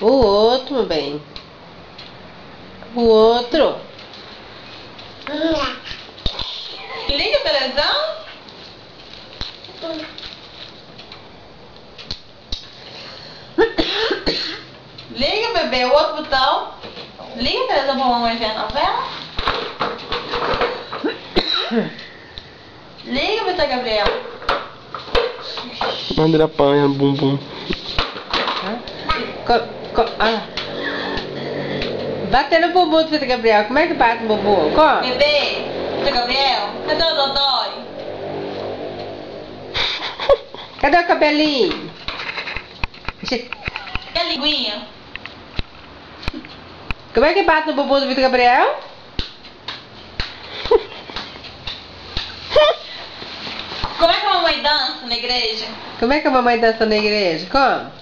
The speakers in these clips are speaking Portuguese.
O outro, meu bem. O outro. Liga a televisão. Liga, bebê, o outro botão. Liga a televisão pra mamãe ver a novela. Liga, Vitor Gabriel. André apanha, bumbum. Bater no bumbum do Vitor Gabriel. Como é que bate no bumbum? Como? Bebê, Vitor Gabriel, cadê o Dodói? Cadê o cabelinho? Cadê a linguinha? Como é que bate no bumbum do Vitor Gabriel? Como é que a mamãe dança na igreja? Como é que a mamãe dança na igreja? Como?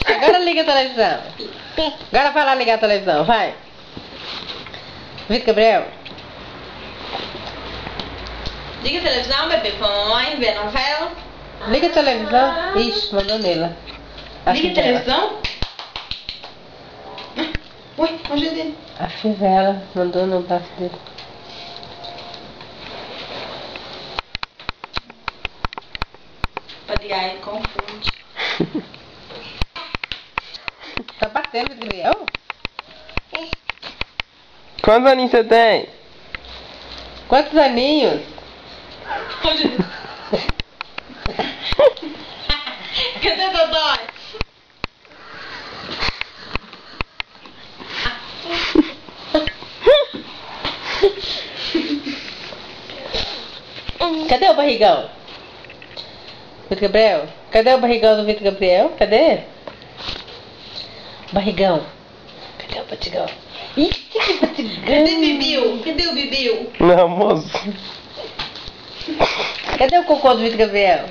Agora liga a televisão. Agora vai lá ligar a televisão, vai. Vitor Gabriel. Liga a televisão, bebê, pra mamãe ver a novela. Liga a televisão. Ixi, mandou nela. Liga a televisão. Ui, onde é dele? A fivela mandou no braço dele. Pode ligar, ele confunde. Tá batendo, Vitor Gabriel? Quantos aninhos você tem? Quantos aninhos? Cadê o Dodói? Cadê o barrigão? Vitor Gabriel? Cadê o barrigão do Vitor Gabriel? Cadê? Barrigão. Cadê o batigão? Ih, que batigão? Cadê o Bibiu? Cadê o Bibiu? Não, moço. Cadê o cocô do Vitor Gabriel?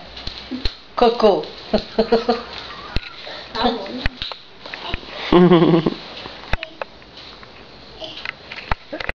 Cocô. Tá bom.